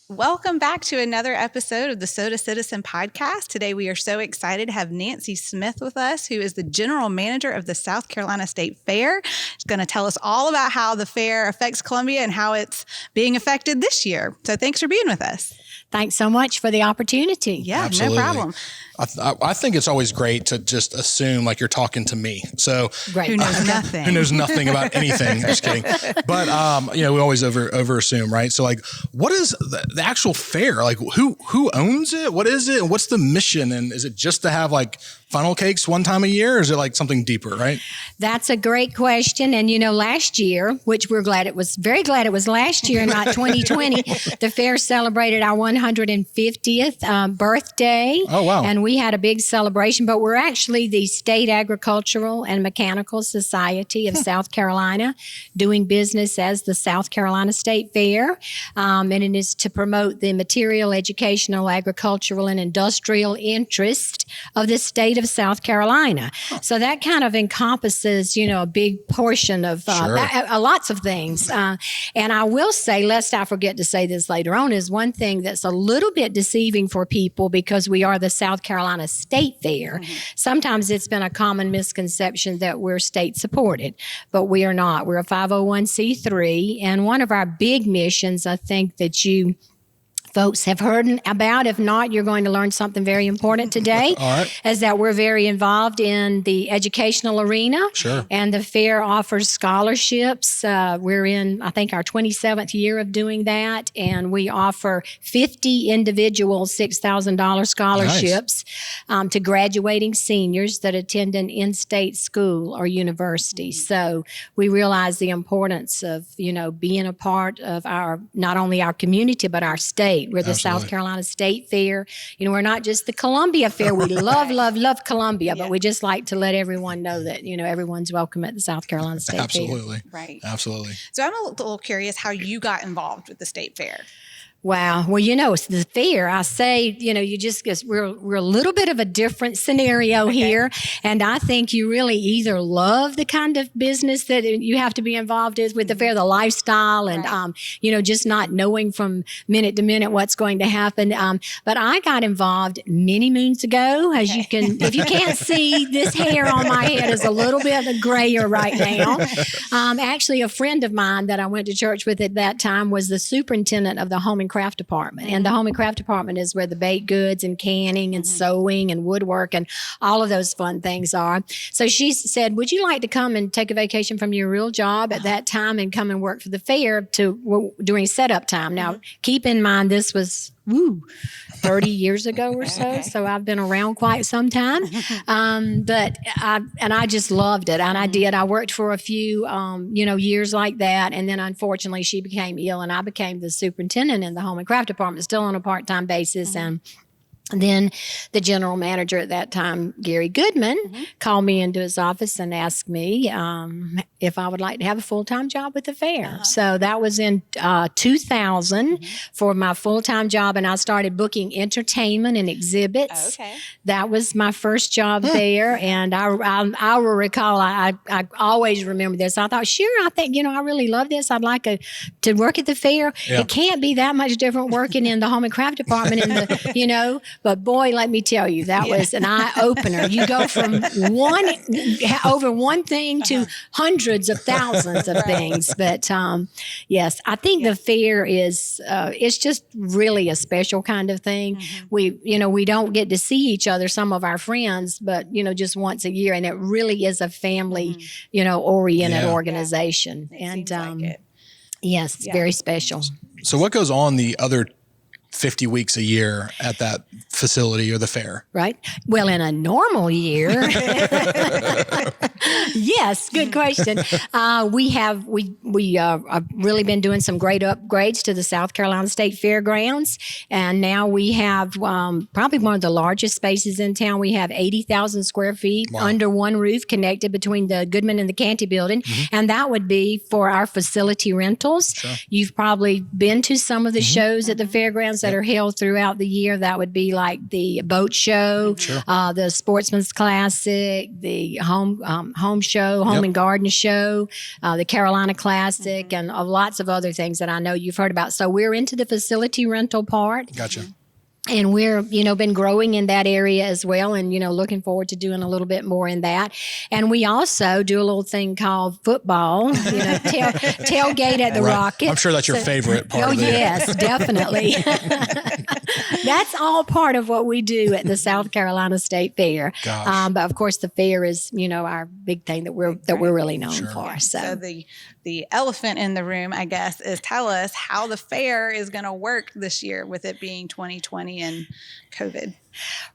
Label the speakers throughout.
Speaker 1: Welcome back to another episode of the Soda Citizen podcast. Today we are so excited to have Nancy Smith with us, who is the general manager of the South Carolina State Fair. She's going to tell us all about how the fair affects Columbia and how it's being affected this year. So thanks for being with us.
Speaker 2: Thanks so much for the opportunity.
Speaker 1: Yeah,
Speaker 3: Absolutely.
Speaker 1: No problem.
Speaker 3: I think it's always great to just assume like you're talking to me. So
Speaker 2: Great.
Speaker 1: Who knows nothing?
Speaker 3: Who knows nothing about anything? Just kidding. But we always over assume, right? So like, what is the actual fair? Like, who owns it? What is it? And what's the mission? And is it just to have like funnel cakes one time a year, or is it like something deeper? Right.
Speaker 2: That's a great question. And last year, which very glad it was last year, not 2020, the fair celebrated our 150th birthday.
Speaker 3: Oh wow!
Speaker 2: And we had a big celebration, but we're actually the State Agricultural and Mechanical Society of South Carolina, doing business as the South Carolina State Fair. And it is to promote the material, educational, agricultural, and industrial interest of the state of South Carolina. So that kind of encompasses, a big portion of lots of things. And I will say, lest I forget to say this later on, is one thing that's a little bit deceiving for people because we are the South Carolina State Fair. Mm-hmm. Sometimes it's been a common misconception that we're state supported, but we are not. We're a 501c3. And one of our big missions, I think that you folks have heard about. If not, you're going to learn something very important today.
Speaker 3: All right.
Speaker 2: Is that we're very involved in the educational arena.
Speaker 3: Sure.
Speaker 2: And the fair offers scholarships. We're in, I think, our 27th year of doing that. And we offer 50 individual $6,000 scholarships to graduating seniors that attend an in-state school or university. So we realize the importance of, being a part of not only our community, but our state. We're the
Speaker 3: Absolutely.
Speaker 2: South Carolina State Fair. We're not just the Columbia Fair. We love Columbia, but we just like to let everyone know that, everyone's welcome at the South Carolina State
Speaker 3: Absolutely.
Speaker 2: Fair.
Speaker 1: Right.
Speaker 3: Absolutely.
Speaker 1: So I'm a little curious how you got involved with the state fair.
Speaker 2: Wow. Well, it's the fair. I say, we're a little bit of a different scenario here. And I think you really either love the kind of business that you have to be involved with the fair, the lifestyle and, just not knowing from minute to minute what's going to happen. But I got involved many moons ago, if you can't see, this hair on my head is a little bit grayer right now. Actually, a friend of mine that I went to church with at that time was the superintendent of the home and craft department. And the home and craft department is where the baked goods and canning and sewing and woodwork and all of those fun things are. So she said, would you like to come and take a vacation from your real job at that time and come and work for the fair during setup time? Now, keep in mind, this was 30 years ago or so. So I've been around quite some time. But I just loved it. And I did. I worked for a few, years like that. And then unfortunately she became ill and I became the superintendent in the home and craft department, still on a part-time basis. And then the general manager at that time, Gary Goodman, called me into his office and asked me if I would like to have a full-time job with the fair. So that was in 2000 for my full-time job, and I started booking entertainment and exhibits. That was my first job there, and I will recall, I always remember this. I thought, I think, I really love this. I'd like to work at the fair. Yeah. It can't be that much different working in the home and craft department, but boy, let me tell you, that was an eye-opener. You go from over one thing to hundreds of thousands of things. But yes, I think the fair is, it's just really a special kind of thing. We don't get to see each other, some of our friends, but, just once a year. And it really is a family, oriented organization. And yes, it's very special.
Speaker 3: So what goes on the other 50 weeks a year at that facility or the fair?
Speaker 2: Right. Well, in a normal year, yes, good question. We have really been doing some great upgrades to the South Carolina State Fairgrounds. And now we have probably one of the largest spaces in town. We have 80,000 square feet under one roof connected between the Goodman and the Canty building. And that would be for our facility rentals. Sure. You've probably been to some of the shows at the fairgrounds that are held throughout the year. That would be like like the boat show, the Sportsman's Classic, the home show, home and garden show, the Carolina Classic, and lots of other things that I know you've heard about. So we're into the facility rental part.
Speaker 3: Gotcha.
Speaker 2: And we're, been growing in that area as well, and, looking forward to doing a little bit more in that. And we also do a little thing called football, tailgate at the Rocket.
Speaker 3: I'm sure that's your favorite part of it.
Speaker 2: Yes, definitely. That's all part of what we do at the South Carolina State Fair.
Speaker 3: Gosh.
Speaker 2: But of course, the fair is, our big thing that we're really known for.
Speaker 1: So the elephant in the room, I guess, is tell us how the fair is going to work this year with it being 2020 and COVID.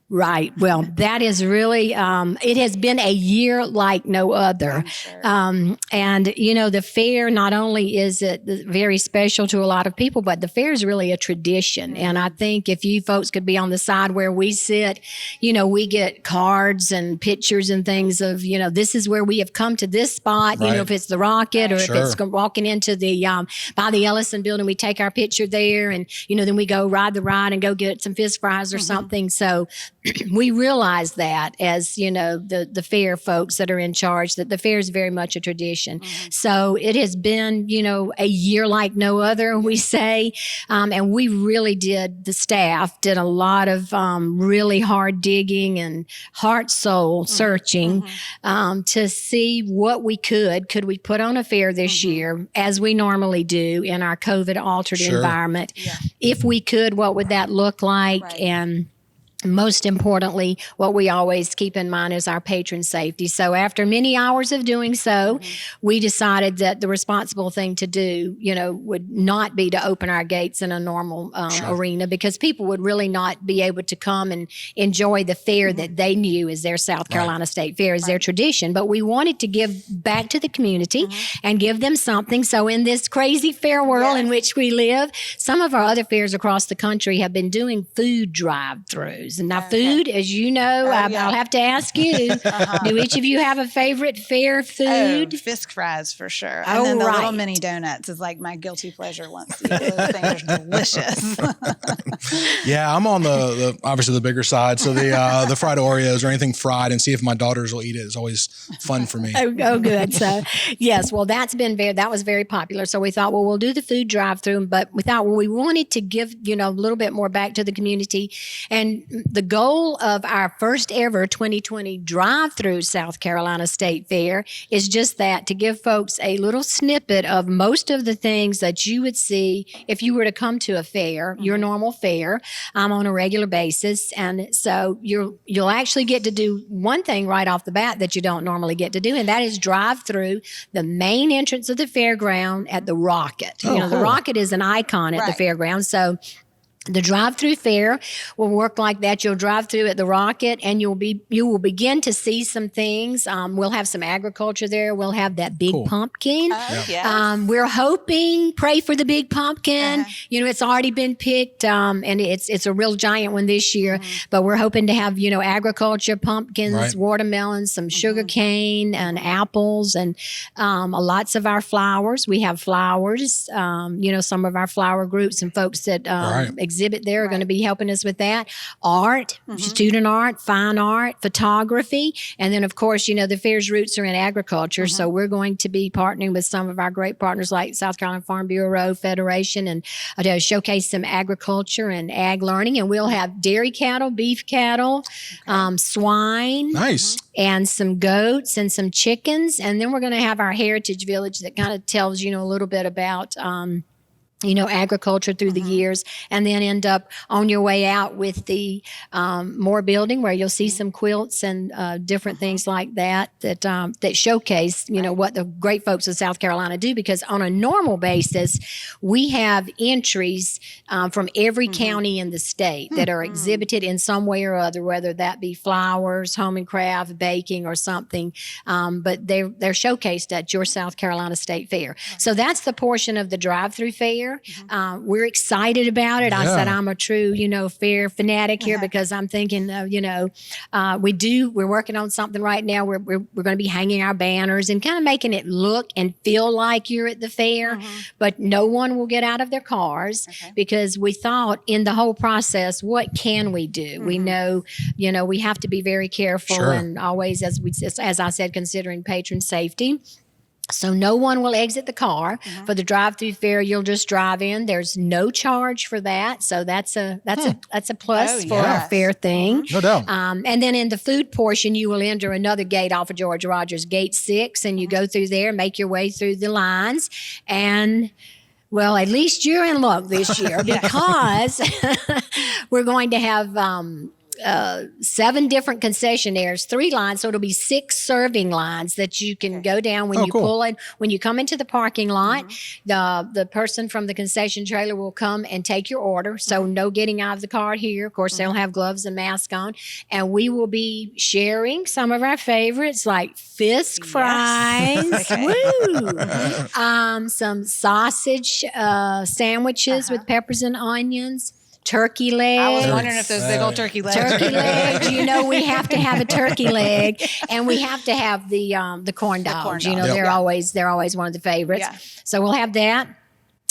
Speaker 2: Right. Well, that is really, it has been a year like no other.
Speaker 1: Sure.
Speaker 2: And, the fair, not only is it very special to a lot of people, but the fair is really a tradition. And I think if you folks could be on the side where we sit, we get cards and pictures and things of, this is where we have come to this spot, if it's the Rocket or if it's walking into the, by the Ellison building, we take our picture there and, then we go ride the ride and go get some fish fries or something. So we realize that as, the fair folks that are in charge, that the fair is very much a tradition. So it has been, a year like no other, we say. And we really the staff did a lot of really hard digging and heart soul searching to see what we could we put on a fair this year as we normally do in our COVID altered environment. Yeah. If we could, what would that look like? Right. And most importantly, what we always keep in mind is our patron safety. So after many hours of doing so, we decided that the responsible thing to do, would not be to open our gates in a normal arena, because people would really not be able to come and enjoy the fair that they knew as their South Carolina State Fair, as their tradition. But we wanted to give back to the community and give them something. So in this crazy fair world in which we live, some of our other fairs across the country have been doing food drive-throughs. And now food, as you know, I'll have to ask you, do each of you have a favorite fair food?
Speaker 1: Fish fries for sure. And then the little mini donuts is like my guilty pleasure once a year. Those things are delicious.
Speaker 3: Yeah, I'm on the obviously the bigger side. So the fried Oreos or anything fried, and see if my daughters will eat it is always fun for me.
Speaker 2: Oh, good. So yes, well, that was very popular. So we thought, well, we'll do the food drive-through, but we wanted to give, a little bit more back to the community. And the goal of our first ever 2020 drive-through South Carolina State Fair is just that, to give folks a little snippet of most of the things that you would see if you were to come to a fair, your normal fair, on a regular basis. And so you'll actually get to do one thing right off the bat that you don't normally get to do, and that is drive through the main entrance of the fairground at the Rocket. The Rocket is an icon at the fairground. So the drive-through fair will work like that. You'll drive through at the Rocket, and you will begin to see some things. We'll have some agriculture there. We'll have that big pumpkin. We're hoping, pray for the big pumpkin. It's already been picked, and it's a real giant one this year. But we're hoping to have agriculture, pumpkins, watermelons, some sugar cane, and apples, and lots of our flowers. We have flowers. Some of our flower groups and folks that exhibit there are going to be helping us with that. Art, student art, fine art, photography. And then, of course, the fair's roots are in agriculture. So we're going to be partnering with some of our great partners like South Carolina Farm Bureau Federation and showcase some agriculture and ag learning. And we'll have dairy cattle, beef cattle, swine.
Speaker 3: Nice.
Speaker 2: And some goats and some chickens. And then we're going to have our heritage village that kind of tells, a little bit about agriculture through the years, and then end up on your way out with the Moore building, where you'll see some quilts and different things like that showcase, what the great folks of South Carolina do. Because on a normal basis, we have entries from every county in the state that are exhibited in some way or other, whether that be flowers, home and craft, baking, or something. But they're showcased at your South Carolina State Fair. So that's the portion of the drive-through fair. fair. We're excited about it. I said I'm a true, fair fanatic here because I'm thinking, we're working on something right now. We're going to be hanging our banners and kind of making it look and feel like you're at the fair, but no one will get out of their cars because we thought in the whole process, what can we do? We know, we have to be very careful and always, as I said, considering patron safety. So no one will exit the car. For the drive-through fair, you'll just drive in. There's no charge for that. So that's a plus for a fair thing.
Speaker 3: No doubt.
Speaker 2: And then in the food portion, you will enter another gate off of George Rogers, gate 6, and you go through there, make your way through the lines, and well, at least you're in luck this year because we're going to have 7 different concessionaires, 3 lines, so it'll be 6 serving lines that you can go down when you pull in. When you come into the parking lot, the person from the concession trailer will come and take your order. So no getting out of the car here. Of course, they'll have gloves and mask on, and we will be sharing some of our favorites like Fisk fries, some sausage sandwiches with peppers and onions. Turkey legs.
Speaker 1: I was wondering if those big old turkey legs.
Speaker 2: Turkey legs. We have to have a turkey leg, and we have to have the corn dogs. They're always one of the favorites.
Speaker 1: Yeah.
Speaker 2: So we'll have that.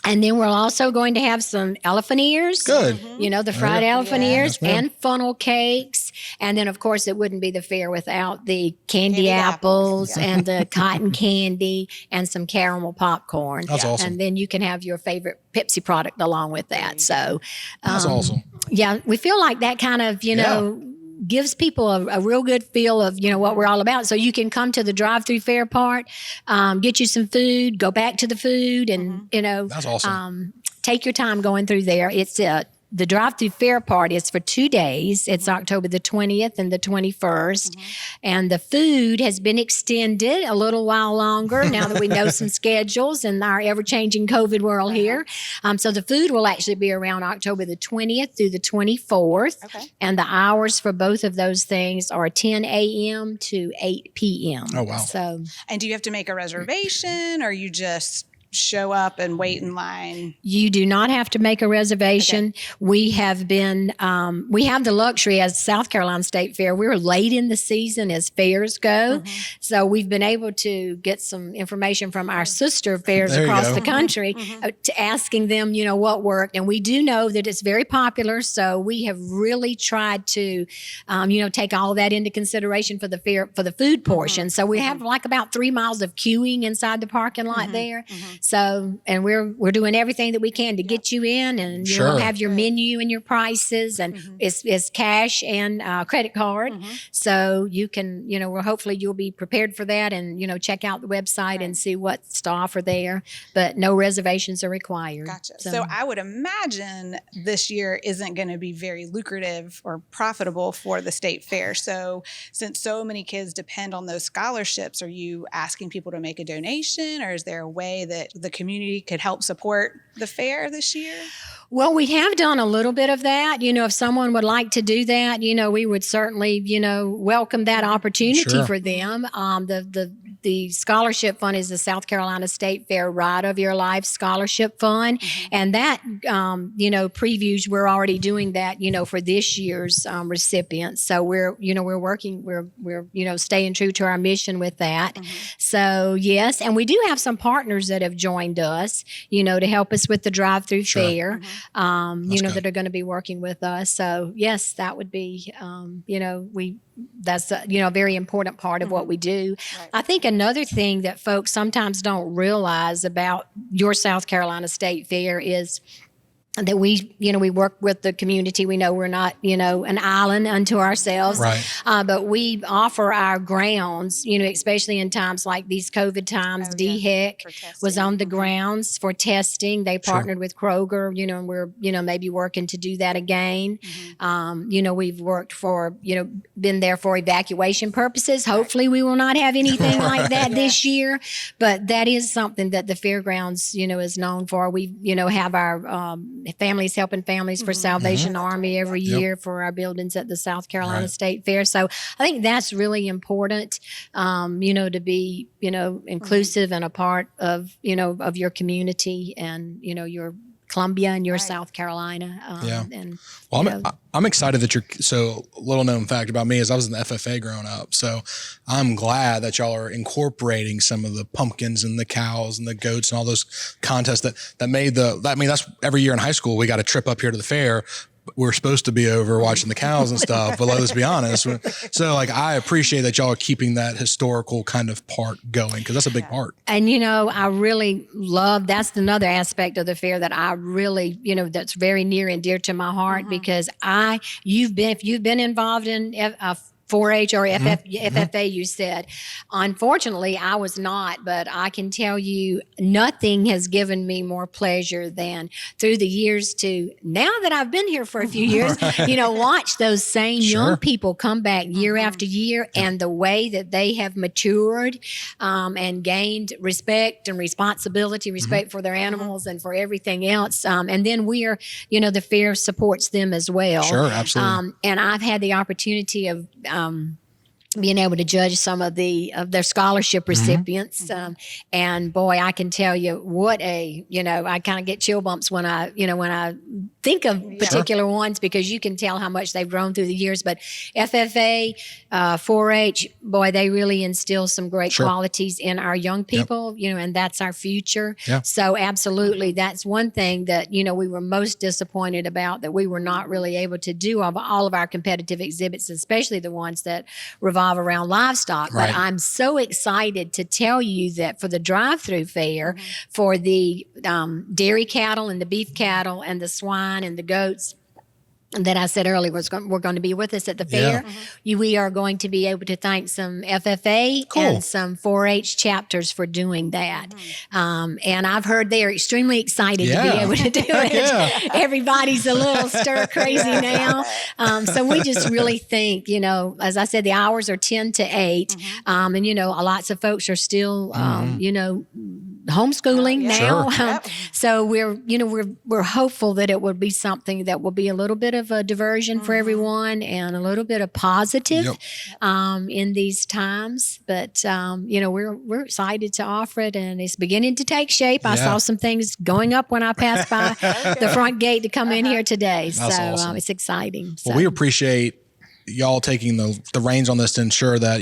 Speaker 2: And then we're also going to have some elephant ears.
Speaker 3: Good.
Speaker 2: The fried elephant ears and funnel cakes. And then, of course, it wouldn't be the fair without the candy apples and the cotton candy and some caramel popcorn.
Speaker 3: That's awesome.
Speaker 2: And then you can have your favorite Pepsi product along with that. So
Speaker 3: that's awesome.
Speaker 2: Yeah, we feel like that kind of, gives people a real good feel of, what we're all about. So you can come to the drive-through fair part, get you some food, go back to the food, and,
Speaker 3: that's awesome.
Speaker 2: Take your time going through there. It's the drive-through fair part is for 2 days. It's October the 20th and the 21st. And the food has been extended a little while longer now that we know some schedules in our ever-changing COVID world here. So the food will actually be around October the 20th through the 24th.
Speaker 1: Okay.
Speaker 2: And the hours for both of those things are 10 a.m. to 8 p.m.
Speaker 3: Oh, wow.
Speaker 2: So,
Speaker 1: And do you have to make a reservation, or you just show up and wait in line?
Speaker 2: You do not have to make a reservation. Okay. We have the luxury as South Carolina State Fair. We're late in the season as fairs go. So we've been able to get some information from our sister fairs across the country to asking them, what worked. And we do know that it's very popular. So we have really tried to, take all of that into consideration for the fair, for the food portion. So we have like about 3 miles of queuing inside the parking lot there. So, and we're doing everything that we can to get you in, and you'll have your menu and your prices, and it's cash and credit card. So you can, hopefully you'll be prepared for that, and check out the website and see what's to offer there. But no reservations are required.
Speaker 1: Gotcha. So I would imagine this year isn't going to be very lucrative or profitable for the state fair. So since so many kids depend on those scholarships, are you asking people to make a donation, or is there a way that the community could help support the fair this year?
Speaker 2: Well, we have done a little bit of that. If someone would like to do that, we would certainly, welcome that opportunity for them. The scholarship fund is the South Carolina State Fair Ride of Your Life Scholarship Fund. And that, previews, we're already doing that, for this year's recipients. So we're working, we're staying true to our mission with that. So yes, and we do have some partners that have joined us, to help us with the drive-through fair, that are going to be working with us. So yes, that would be, that's a very important part of what we do. Right. I think another thing that folks sometimes don't realize about your South Carolina State Fair is that we work with the community. We know we're not, an island unto ourselves,
Speaker 3: right.
Speaker 2: But we offer our grounds, especially in times like these COVID times. DHEC was on the grounds for testing. They partnered with Kroger, and we're, maybe working to do that again. We've worked for, been there for evacuation purposes. Hopefully we will not have anything like that this year, but that is something that the fairgrounds, is known for. We, have our, Families Helping Families for Salvation Army every year for our buildings at the South Carolina State Fair. So I think that's really important, to be, inclusive and a part of, of your community and, your Columbia and your South Carolina. And,
Speaker 3: well, I'm excited that so little known fact about me is I was in the FFA growing up. So I'm glad that y'all are incorporating some of the pumpkins and the cows and the goats and all those contests that made that's every year in high school, we got a trip up here to the fair. We're supposed to be over watching the cows and stuff, but let's be honest. So like, I appreciate that y'all are keeping that historical kind of part going, because that's a big part.
Speaker 2: And, I really love, that's another aspect of the fair that I really, that's very near and dear to my heart, because if you've been involved in 4-H or FFA, you said. Unfortunately, I was not, but I can tell you nothing has given me more pleasure than through the years now that I've been here for a few years, watch those same young people come back year after year, and the way that they have matured and gained respect and responsibility, respect for their animals and for everything else. And then the fair supports them as well.
Speaker 3: Sure, absolutely.
Speaker 2: And I've had the opportunity of being able to judge some of their scholarship recipients. And boy, I can tell you I kind of get chill bumps when I think of particular ones, because you can tell how much they've grown through the years. But FFA, 4-H, boy, they really instill some great qualities in our young people, and that's our future.
Speaker 3: Yep.
Speaker 2: So absolutely, that's one thing that, we were most disappointed about, that we were not really able to do all of our competitive exhibits, especially the ones that revolve around livestock.
Speaker 3: Right.
Speaker 2: But I'm so excited to tell you that for the drive-through fair, for the dairy cattle and the beef cattle and the swine and the goats that I said earlier were going to be with us at the fair. We are going to be able to thank some FFA and some 4-H chapters for doing that. And I've heard they are extremely excited to be able to do it. Everybody's a little stir crazy now. So we just really think, as I said, the hours are 10 to 8. And, lots of folks are still, homeschooling now. So we're hopeful that it will be something that will be a little bit of a diversion for everyone, and a little bit of positive in these times. But we're excited to offer it, and it's beginning to take shape. I saw some things going up when I passed by the front gate to come in here today.
Speaker 3: That's
Speaker 2: so
Speaker 3: awesome.
Speaker 2: It's exciting.
Speaker 3: Well, we appreciate y'all taking the reins on this to ensure that,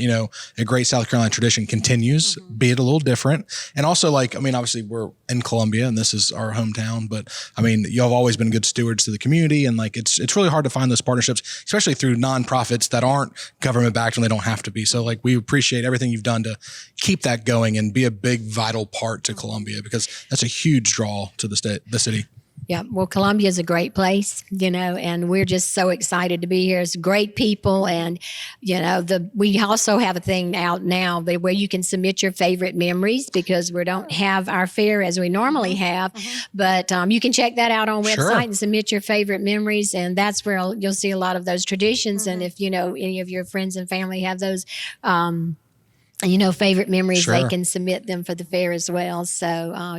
Speaker 3: a great South Carolina tradition continues, be it a little different. And also, obviously we're in Columbia and this is our hometown, but y'all have always been good stewards to the community. And it's really hard to find those partnerships, especially through nonprofits that aren't government backed when they don't have to be. So we appreciate everything you've done to keep that going and be a big, vital part to Columbia, because that's a huge draw to the city.
Speaker 2: Yeah, well, Columbia is a great place, and we're just so excited to be here. It's great people, and we also have a thing out now where you can submit your favorite memories, because we don't have our fair as we normally have, but you can check that out on website and submit your favorite memories, and that's where you'll see a lot of those traditions. And if any of your friends and family have those favorite memories, they can submit them for the fair as well. So,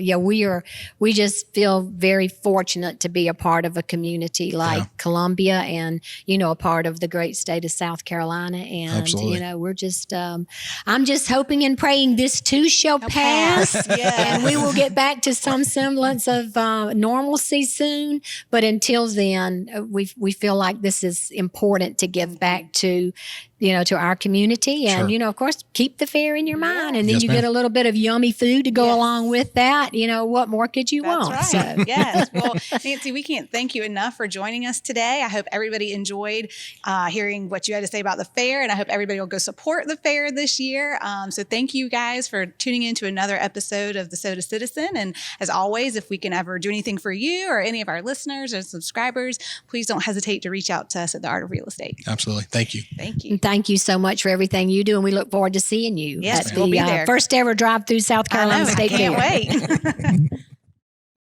Speaker 2: we just feel very fortunate to be a part of a community like Columbia, and, a part of the great state of South Carolina. And, we're just, I'm just hoping and praying this too shall pass, and we will get back to some semblance of normalcy soon. But until then, we feel like this is important to give back to our community, and, of course, keep the fair in your mind. And then you get a little bit of yummy food to go along with that. What more could you want?
Speaker 1: Right. So. Yes. Well, Nancy, we can't thank you enough for joining us today. I hope everybody enjoyed hearing what you had to say about the fair, and I hope everybody will go support the fair this year. So thank you guys for tuning in to another episode of the Soda Citizen. And as always, if we can ever do anything for you or any of our listeners or subscribers, please don't hesitate to reach out to us at The Art of Real Estate.
Speaker 3: Absolutely. Thank you.
Speaker 1: Thank you.
Speaker 2: Thank you so much for everything you do, and we look forward to seeing you
Speaker 1: at
Speaker 2: the
Speaker 1: we'll be there.
Speaker 2: first ever drive through South Carolina State Fair.
Speaker 1: I can't wait.